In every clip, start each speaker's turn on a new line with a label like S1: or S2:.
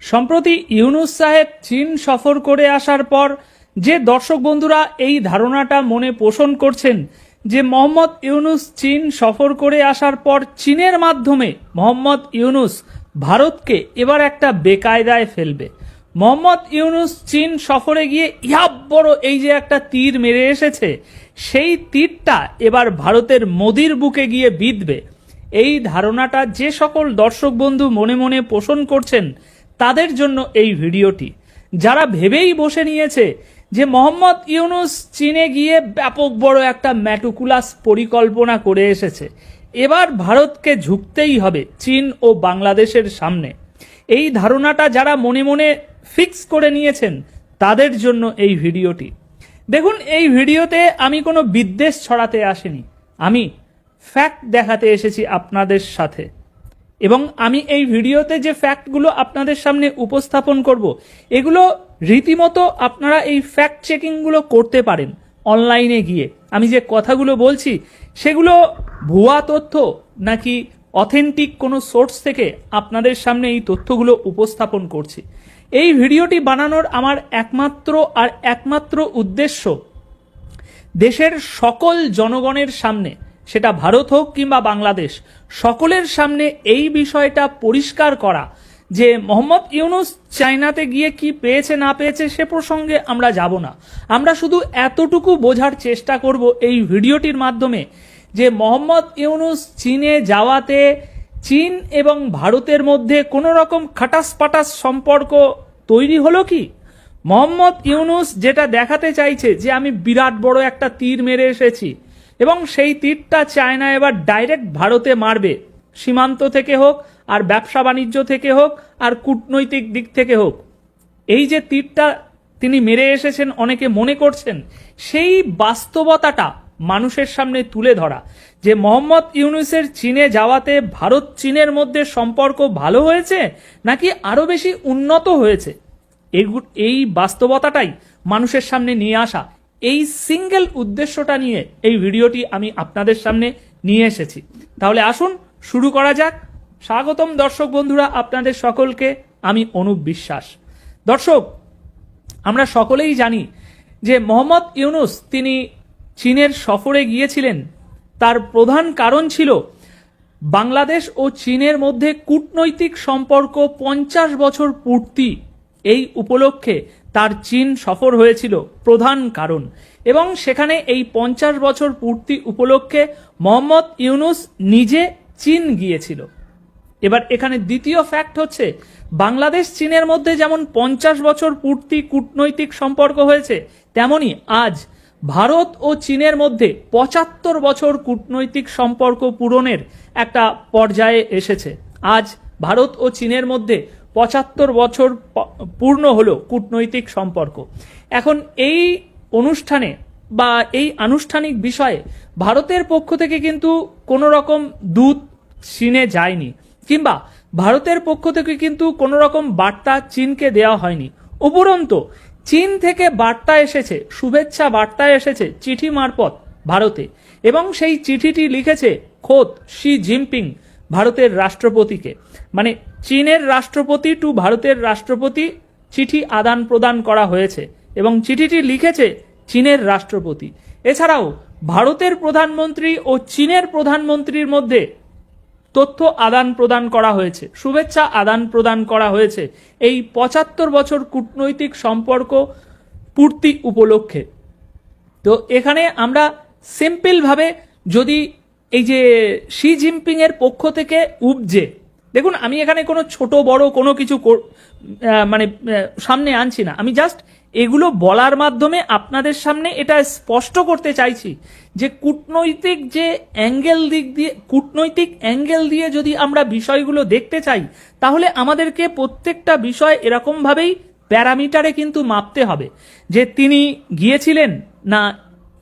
S1: সম্প্রতি ইউনূস সাহেব চীন সফর করে আসার পর যে দর্শক বন্ধুরা এই ধারণাটা মনে পোষণ করছেন যে মোহাম্মদ ইউনূস চীন সফর করে আসার পর চীনের মাধ্যমে মোহাম্মদ ইউনূস ভারতকে এবার একটা বেকায়দায় ফেলবে। মোহাম্মদ ইউনূস চীন সফরে গিয়ে ইহাব বড় এই যে একটা তীর মেরে এসেছে, সেই তীরটা এবার ভারতের মোদির বুকে গিয়ে বিঁধবে। এই ধারণাটা যে সকল দর্শক বন্ধু মনে মনে পোষণ করছেন তাদের জন্য এই ভিডিওটি। যারা ভেবেই বসে নিয়েছে যে মোহাম্মদ ইউনূস চীনে গিয়ে ব্যাপক বড় একটা ম্যাটুকুলাস পরিকল্পনা করে এসেছে, এবার ভারতকে ঝুঁকতেই হবে চীন ও বাংলাদেশের সামনে, এই ধারণাটা যারা মনে মনে ফিক্স করে নিয়েছেন তাদের জন্য এই ভিডিওটি। দেখুন, এই ভিডিওতে আমি কোনো বিদ্বেষ ছড়াতে আসিনি, আমি ফ্যাক্ট দেখাতে এসেছি আপনাদের সাথে। এবং আমি এই ভিডিওতে যে ফ্যাক্টগুলো আপনাদের সামনে উপস্থাপন করব, এগুলো রীতিমতো আপনারা এই ফ্যাক্ট চেকিংগুলো করতে পারেন অনলাইনে গিয়ে। আমি যে কথাগুলো বলছি সেগুলো ভুয়া তথ্য নাকি অথেন্টিক কোনো সোর্স থেকে আপনাদের সামনে এই তথ্যগুলো উপস্থাপন করছি। এই ভিডিওটি বানানোর আমার একমাত্র উদ্দেশ্য দেশের সকল জনগণের সামনে, সেটা ভারত হোক কিংবা বাংলাদেশ, সকলের সামনে এই বিষয়টা পরিষ্কার করা যে মোহাম্মদ ইউনূস চায়নাতে গিয়ে কি পেয়েছে না পেয়েছে সে প্রসঙ্গে আমরা যাব না। আমরা শুধু এতটুকু বোঝার চেষ্টা করব এই ভিডিওটির মাধ্যমে যে মোহাম্মদ ইউনূস চীনে যাওয়াতে চীন এবং ভারতের মধ্যে কোনো রকম খাটাস পাটাস সম্পর্ক তৈরি হলো কি। মোহাম্মদ ইউনূস যেটা দেখাতে চাইছে যে আমি বিরাট বড় একটা তীর মেরে এসেছি এবং সেই তীরটা চায়না এবার ডাইরেক্ট ভারতে মারবে, সীমান্ত থেকে হোক আর ব্যবসা বাণিজ্য থেকে হোক আর কূটনৈতিক দিক থেকে হোক। এই যে তীরটা তিনি মেরে এসেছেন অনেকে মনে করছেন, সেই বাস্তবতাটা মানুষের সামনে তুলে ধরা যে মোহাম্মদ ইউনূসের চীনে যাওয়াতে ভারত চীনের মধ্যে সম্পর্ক ভালো হয়েছে নাকি আরো বেশি উন্নত হয়েছে, এই বাস্তবতাটাই মানুষের সামনে নিয়ে আসা, এই সিঙ্গেল উদ্দেশ্যটা নিয়ে এই ভিডিওটি আমি আপনাদের সামনে নিয়ে এসেছি। তাহলে আসুন শুরু করা যাক। স্বাগতম দর্শক বন্ধুরা, আপনাদের সকলকে আমি অনুপ বিশ্বাস। দর্শক, আমরা সকলেই জানি যে মোহাম্মদ ইউনূস তিনি চীনের সফরে গিয়েছিলেন, তার প্রধান কারণ ছিল বাংলাদেশ ও চীনের মধ্যে কূটনৈতিক সম্পর্ক 50 বছর পূর্তি, এই উপলক্ষে তার চীন সফর হয়েছিল প্রধান কারণ। এবং সেখানে এই 50 বছর পূর্তি উপলক্ষে মোহাম্মদ ইউনূস নিজে চীন গিয়েছিল। এবার এখানে দ্বিতীয় ফ্যাক্ট হচ্ছে, বাংলাদেশ চীনের মধ্যে যেমন 50 বছর পূর্তি কূটনৈতিক সম্পর্ক হয়েছে, তেমনি আজ ভারত ও চীনের মধ্যে 75 বছর কূটনৈতিক সম্পর্ক পূরণের একটা পর্যায়ে এসেছে। আজ ভারত ও চীনের মধ্যে 75 বছর পূর্ণ হলো কূটনৈতিক সম্পর্ক। এখন এই অনুষ্ঠানে বা এই আনুষ্ঠানিক বিষয়ে ভারতের পক্ষ থেকে কিন্তু কোনো রকম দূত চীনে যায়নি, কিংবা ভারতের পক্ষ থেকে কিন্তু কোনো রকম বার্তা চীনকে দেওয়া হয়নি। উপরন্তু চীন থেকে বার্তা এসেছে, শুভেচ্ছা বার্তা এসেছে চিঠি মারফত ভারতে, এবং সেই চিঠিটি লিখেছে খোদ শি জিনপিং ভারতের রাষ্ট্রপতিকে। মানে চীনের রাষ্ট্রপতি টু ভারতের রাষ্ট্রপতি চিঠি আদান প্রদান করা হয়েছে এবং চিঠিটি লিখেছে চীনের রাষ্ট্রপতি। এছাড়াও ভারতের প্রধানমন্ত্রী ও চীনের প্রধানমন্ত্রীর মধ্যে তথ্য আদান প্রদান করা হয়েছে, শুভেচ্ছা আদান প্রদান করা হয়েছে এই 75 বছর কূটনৈতিক সম্পর্ক পূর্তি উপলক্ষে। তো এখানে আমরা সিম্পলভাবে যদি এই যে শি জিনপিং এর পক্ষ থেকে উপজে, দেখুন আমি এখানে কোনো ছোট বড় কোনো কিছু সামনে আনছি না, আমি জাস্ট এগুলো বলার মাধ্যমে আপনাদের সামনে এটা স্পষ্ট করতে চাইছি যে কূটনৈতিক অ্যাঙ্গেল দিয়ে যদি আমরা বিষয়গুলো দেখতে চাই, তাহলে আমাদেরকে প্রত্যেকটা বিষয় এরকমভাবেই প্যারামিটারে কিন্তু মাপতে হবে যে তিনি গিয়েছিলেন না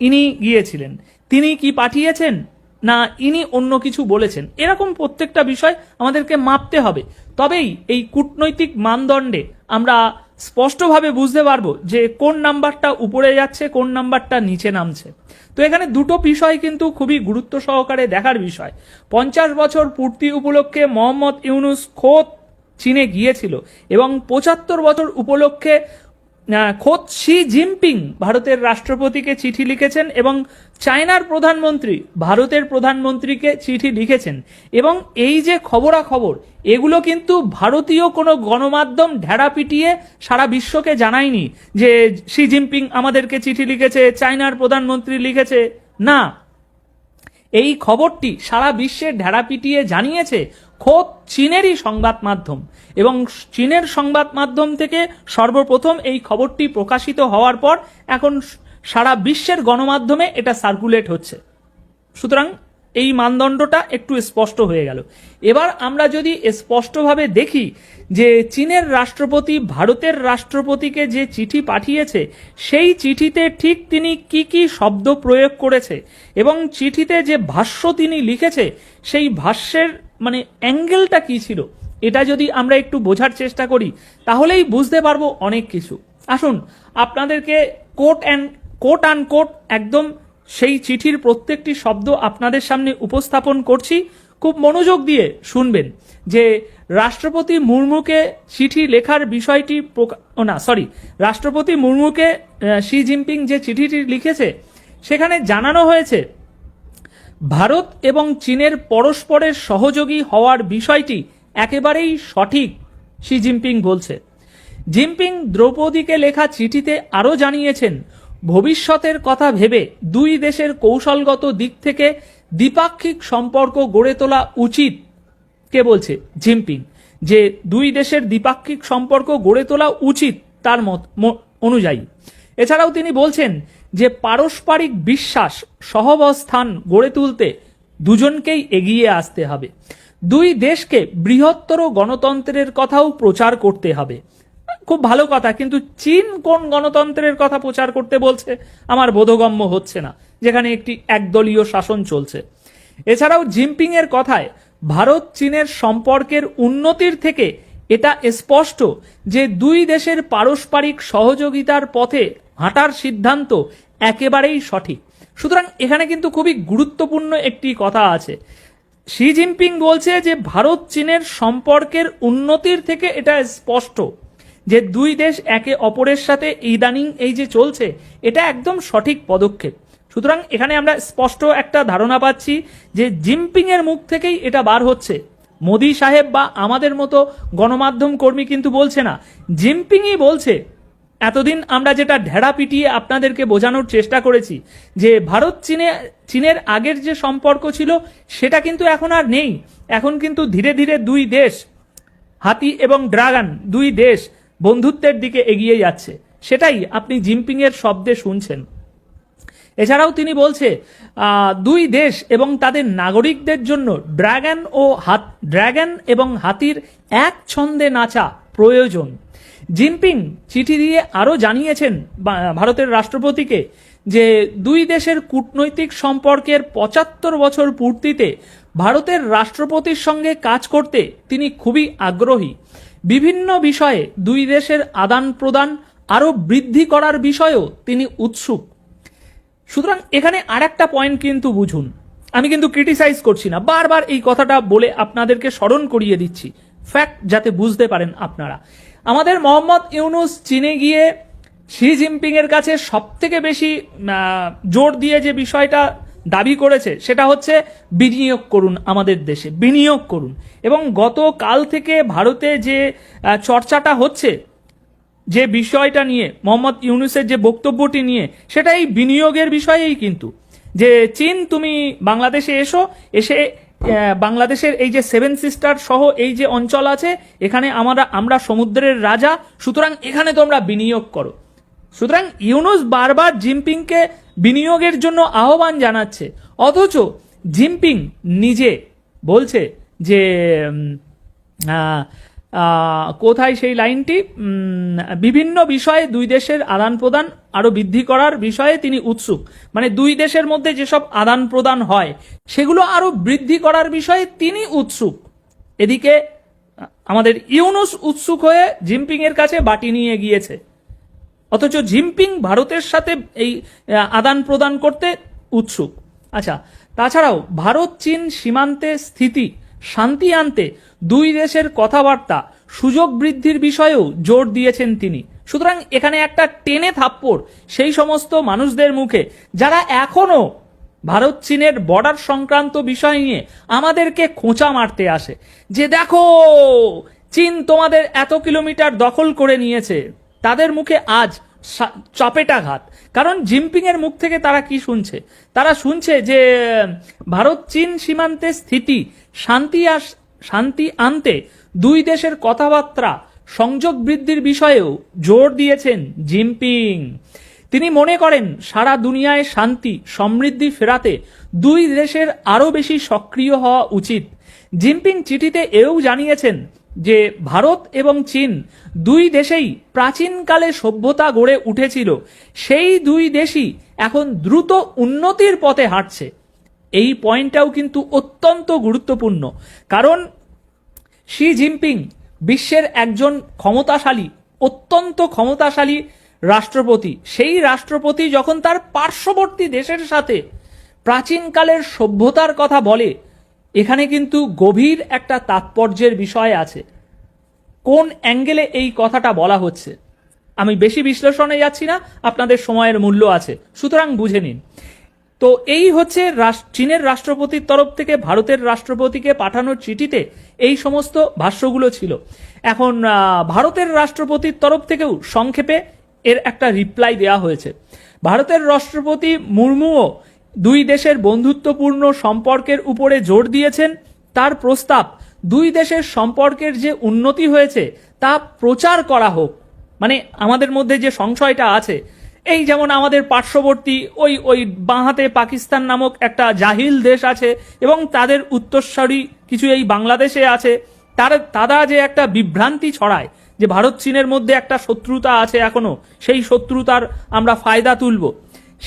S1: ইনি গিয়েছিলেন, তিনি কি পাঠিয়েছেন না ইনি অন্য কিছু বলেছেন, এরকম প্রত্যেকটা বিষয় আমাদেরকে মাপতে হবে। তবেই এই কূটনৈতিক মানদণ্ডে আমরা স্পষ্টভাবে বুঝতে পারবো যে কোন নাম্বারটা উপরে যাচ্ছে, কোন নাম্বারটা নিচে নামছে। তো এখানে দুটো বিষয় কিন্তু খুবই গুরুত্ব সহকারে দেখার বিষয়। 50 বছর পূর্তি উপলক্ষে মোহাম্মদ ইউনূস খোদ চীনে গিয়েছিল এবং 75 বছর উপলক্ষে খোদ শি জিনপিং ভারতের রাষ্ট্রপতিকে চিঠি লিখেছেন এবং চায়নার প্রধানমন্ত্রী ভারতের প্রধানমন্ত্রীকে চিঠি লিখেছেন। এবং এই যে খবরাখবর, এগুলো কিন্তু ভারতীয় কোনো গণমাধ্যম ঢেড়া পিটিয়ে সারা বিশ্বকে জানায়নি যে শি জিনপিং আমাদেরকে চিঠি লিখেছে, চায়নার প্রধানমন্ত্রী লিখেছে। না, এই খবরটি সারা বিশ্বে ঢেড়া পিটিয়ে জানিয়েছে খোদ চীনেরই সংবাদ মাধ্যম, এবং চীনের সংবাদ মাধ্যম থেকে সর্বপ্রথম এই খবরটি প্রকাশিত হওয়ার পর এখন সারা বিশ্বের গণমাধ্যমে এটা সার্কুলেট হচ্ছে। সুতরাং এই মানদণ্ডটা একটু স্পষ্ট হয়ে গেল। এবার আমরা যদি স্পষ্টভাবে দেখি যে চীনের রাষ্ট্রপতি ভারতের রাষ্ট্রপতিকে যে চিঠি পাঠিয়েছে, সেই চিঠিতে ঠিক তিনি কি কি শব্দ প্রয়োগ করেছে এবং চিঠিতে যে ভাষ্য তিনি লিখেছে সেই ভাষ্যের মানে অ্যাঙ্গেলটা কি ছিল, এটা যদি আমরা একটু বোঝার চেষ্টা করি তাহলেই বুঝতে পারবো অনেক কিছু। আসুন আপনাদেরকে কোট আনকোট একদম সেই চিঠির প্রত্যেকটি শব্দ আপনাদের সামনে উপস্থাপন করছি, খুব মনোযোগ দিয়ে শুনবেন যে রাষ্ট্রপতি মুর্মুকে চিঠি লেখার বিষয়টি রাষ্ট্রপতি মুর্মুকে শি জিনপিং যে চিঠিটি লিখেছে সেখানে জানানো হয়েছে ভারত এবং চীনের পরস্পরের সহযোগী হওয়ার বিষয়টি একেবারেই সঠিক। শি জিনপিং বলছে, জিনপিং দ্রৌপদীকে লেখা চিঠিতে আরও জানিয়েছেন ভবিষ্যতের কথা ভেবে দুই দেশের কৌশলগত দিক থেকে দ্বিপাক্ষিক সম্পর্ক গড়ে তোলা উচিত। কে বলছে? জিনপিং। যে দুই দেশের দ্বিপাক্ষিক সম্পর্ক গড়ে তোলা উচিত তার মত অনুযায়ী। এছাড়াও তিনি বলছেন যে পারস্পরিক বিশ্বাস সহাবস্থান গড়ে তুলতে দুজনকেই এগিয়ে আসতে হবে। দুই দেশকে বৃহত্তর গণতন্ত্রের কথাও প্রচার করতে হবে। খুব ভালো কথা, কিন্তু চীন কোন গণতন্ত্রের কথা প্রচার করতে বলছে আমার বোধগম্য হচ্ছে না, যেখানে একটি একদলীয় শাসন চলছে। এছাড়াও জিনপিং এর কথায় ভারত চীনের সম্পর্কের উন্নতির থেকে এটা স্পষ্ট যে দুই দেশের পারস্পরিক সহযোগিতার পথে হাঁটার সিদ্ধান্ত একেবারেই সঠিক। সুতরাং এখানে কিন্তু খুবই গুরুত্বপূর্ণ একটি কথা আছে। শি জিনপিং বলছে যে ভারত চীনের সম্পর্কের উন্নতির থেকে এটা স্পষ্ট যে দুই দেশ একে অপরের সাথে ইদানিং এই যে চলছে এটা একদম সঠিক পদক্ষেপ। সুতরাং এখানে আমরা স্পষ্ট একটা ধারণা পাচ্ছি যে জিনপিং এর মুখ থেকেই এটা বার হচ্ছে। মোদি সাহেব বা আমাদের মতো গণমাধ্যম কর্মী কিন্তু বলছে না, জিনপিংই বলছে। এতদিন আমরা যেটা ঢেড়া পিটিয়ে আপনাদেরকে বোঝানোর চেষ্টা করেছি যে ভারত চীনের আগের যে সম্পর্ক ছিল সেটা কিন্তু এখন আর নেই। এখন কিন্তু ধীরে ধীরে দুই দেশ, হাতি এবং ড্রাগন, দুই দেশ বন্ধুত্বের দিকে এগিয়ে যাচ্ছে। সেটাই আপনি জিনপিং এর শব্দে শুনছেন। এছাড়াও তিনি বলছে দুই দেশ এবং তাদের নাগরিকদের জন্য ড্রাগন এবং হাতির এক ছন্দে নাচা প্রয়োজন। জিনপিং চিঠি দিয়ে আরও জানিয়েছেন ভারতের রাষ্ট্রপতিকে যে দুই দেশের কূটনৈতিক সম্পর্কের 75 বছর পূর্তিতে ভারতের রাষ্ট্রপতির সঙ্গে কাজ করতে তিনি খুবই আগ্রহী। বিভিন্ন বিষয়ে দুই দেশের আদান প্রদান আরও বৃদ্ধি করার বিষয়েও তিনি উৎসুক। সুতরাং এখানে আরেকটা পয়েন্ট কিন্তু বুঝুন, আমি কিন্তু ক্রিটিসাইজ করছি না, বারবার এই কথাটা বলে আপনাদেরকে স্মরণ করিয়ে দিচ্ছি ফ্যাক্ট যাতে বুঝতে পারেন আপনারা। আমাদের মোহাম্মদ ইউনুস চীনে গিয়ে শি জিনপিং এর কাছে সব থেকে বেশি জোর দিয়ে যে বিষয়টা দাবি করেছে সেটা হচ্ছে বিনিয়োগ করুন, আমাদের দেশে বিনিয়োগ করুন। এবং গতকাল থেকে ভারতে যে চর্চাটা হচ্ছে যে বিষয়টা নিয়ে, মোহাম্মদ ইউনুসের যে বক্তব্যটি নিয়ে, সেটা এই বিনিয়োগের বিষয়েই কিন্তু, যে চীন তুমি বাংলাদেশে এসে বাংলাদেশের এই যে 7 সিস্টার সহ এই যে অঞ্চল আছে এখানে আমরা সমুদ্রের রাজা, সুতরাং এখানে তোমরা বিনিয়োগ করো। সুতরাং ইউনুস বারবার জিনপিংকে বিনিয়োগের জন্য আহ্বান জানাচ্ছে, অথচ জিনপিং নিজে বলছে যে কোথায় সেই লাইনটি, বিভিন্ন বিষয়ে দুই দেশের আদান প্রদান আরো বৃদ্ধি করার বিষয়ে তিনি উৎসুক। মানে দুই দেশের মধ্যে যেসব আদান প্রদান হয় সেগুলো আরো বৃদ্ধি করার বিষয়ে তিনি উৎসুক। এদিকে আমাদের ইউনুস উৎসুক হয়ে জিনপিং এর কাছে বাটি নিয়ে গিয়েছে, অথচ জিনপিং ভারতের সাথে এই আদান প্রদান করতে উৎসুক। আচ্ছা, তাছাড়াও ভারত চীন সীমান্তে শান্তি আনতে দুই দেশের কথাবার্তা সুযোগ বৃদ্ধির বিষয়েও জোর দিয়েছেন তিনি। সুতরাং এখানে একটা টেনে থাপ্পড় সেই সমস্ত মানুষদের মুখে যারা এখনো ভারত চীনের বর্ডার সংক্রান্ত বিষয় নিয়ে আমাদেরকে খোঁচা মারতে আসে, যে দেখো চীন তোমাদের এত কিলোমিটার দখল করে নিয়েছে। তাদের মুখে আজ চপেটাঘাত। কারণ জিনপিং এর মুখ থেকে তারা কি শুনছে? তারা শুনছে যে ভারত চীন সীমান্তে স্থিতি শান্তি আনতে দুই দেশের কথাবার্তা সংযোগ বৃদ্ধির বিষয়েও জোর দিয়েছেন জিনপিং। তিনি মনে করেন সারা দুনিয়ায় শান্তি সমৃদ্ধি ফেরাতে দুই দেশের আরও বেশি সক্রিয় হওয়া উচিত। জিনপিং চিঠিতে এও জানিয়েছেন যে ভারত এবং চীন দুই দেশেই প্রাচীনকালে সভ্যতা গড়ে উঠেছিল, সেই দুই দেশই এখন দ্রুত উন্নতির পথে হাঁটছে। এই পয়েন্টটাও কিন্তু অত্যন্ত গুরুত্বপূর্ণ, কারণ শি জিনপিং বিশ্বের একজন অত্যন্ত ক্ষমতাশালী রাষ্ট্রপতি। সেই রাষ্ট্রপতি যখন তার পার্শ্ববর্তী দেশের সাথে প্রাচীনকালের সভ্যতার কথা বলে, এখানে কিন্তু গভীর একটা তাৎপর্যের বিষয় আছে। কোন অ্যাঙ্গেলে এই কথাটা বলা হচ্ছে আমি বেশি বিশ্লেষণে যাচ্ছি না, আপনাদের সময়ের মূল্য আছে, সুতরাং বুঝে নিন। তো এই হচ্ছে চীনের রাষ্ট্রপতির তরফ থেকে ভারতের রাষ্ট্রপতিকে পাঠানো চিঠিতে এই সমস্ত ভাষ্যগুলো ছিল। এখন ভারতের রাষ্ট্রপতির তরফ থেকেও সংক্ষেপে এর একটা রিপ্লাই দেওয়া হয়েছে। ভারতের রাষ্ট্রপতি মুর্মুও দুই দেশের বন্ধুত্বপূর্ণ সম্পর্কের উপরে জোর দিয়েছেন। তার প্রস্তাব দুই দেশের সম্পর্কের যে উন্নতি হয়েছে তা প্রচার করা হোক। মানে আমাদের মধ্যে যে সংশয়টা আছে, এই যেমন আমাদের পার্শ্ববর্তী ওই বাঁহাতে পাকিস্তান নামক একটা জাহিল দেশ আছে এবং তাদের উত্তরসূরি কিছু এই বাংলাদেশে আছে, তারা যে একটা বিভ্রান্তি ছড়ায় যে ভারত চীনের মধ্যে একটা শত্রুতা আছে এখনো, সেই শত্রুতার আমরা ফায়দা তুলব।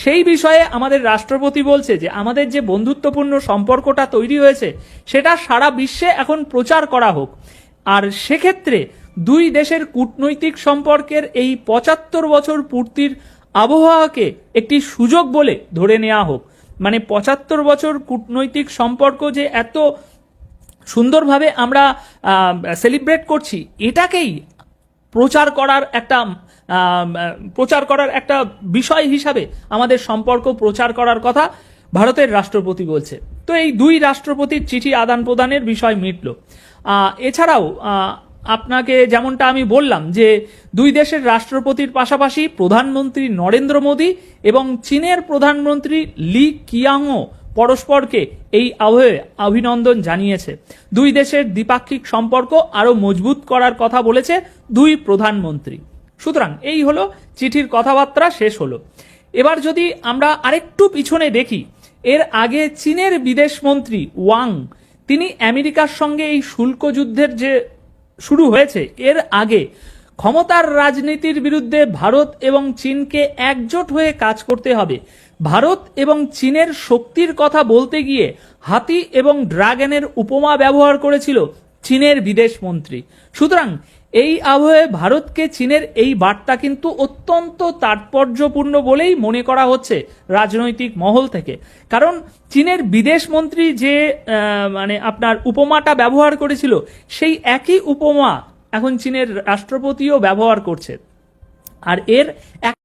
S1: সেই বিষয়ে আমাদের রাষ্ট্রপতি বলছে যে আমাদের যে বন্ধুত্বপূর্ণ সম্পর্কটা তৈরি হয়েছে সেটা সারা বিশ্বে এখন প্রচার করা হোক। আর সেক্ষেত্রে দুই দেশের কূটনৈতিক সম্পর্কের এই ৭৫ বছর পূর্তির আবহাওয়াকে একটি সুযোগ বলে ধরে নেওয়া হোক। মানে ৭৫ বছর কূটনৈতিক সম্পর্ক যে এত সুন্দরভাবে আমরা সেলিব্রেট করছি, এটাকেই প্রচার করার একটা বিষয় হিসাবে আমাদের সম্পর্ক প্রচার করার কথা ভারতের রাষ্ট্রপতি বলছে। তো এই দুই রাষ্ট্রপতির চিঠি আদান প্রদানের বিষয় মিটল। এছাড়াও আপনাকে যেমনটা আমি বললাম যে দুই দেশের রাষ্ট্রপতির পাশাপাশি প্রধানমন্ত্রী নরেন্দ্র মোদী এবং চীনের প্রধানমন্ত্রী লি কিয়াংও পরস্পরকে এই আবহে অভিনন্দন জানিয়েছে। দুই দেশের দ্বিপাক্ষিক সম্পর্ক আরো মজবুত করার কথা বলেছে দুই প্রধানমন্ত্রী। সুতরাং এই হলো চিঠির কথাবার্তা শেষ হলো। এবার যদি আমরা আরেকটু পিছনে দেখি, এর আগে চীনের বিদেশমন্ত্রী ওয়াং তিনি আমেরিকার সঙ্গে এই শুল্ক যুদ্ধের যে শুরু হয়েছে এর আগে ক্ষমতার রাজনীতির বিরুদ্ধে ভারত এবং চীনকে একজোট হয়ে কাজ করতে হবে। ভারত এবং চীনের শক্তির কথা বলতে গিয়ে হাতি এবং ড্রাগনের উপমা ব্যবহার করেছিল চীনের বিদেশমন্ত্রী। সুতরাং এই আবহে ভারতকে চীনের এই বার্তা কিন্তু অত্যন্ত তাৎপর্যপূর্ণ বলেই মনে করা হচ্ছে রাজনৈতিক মহল থেকে। কারণ চীনের বিদেশমন্ত্রী যে আপনার উপমাটা ব্যবহার করেছিল, সেই একই উপমা এখন চীনের রাষ্ট্রপতিও ব্যবহার করছে। আর এর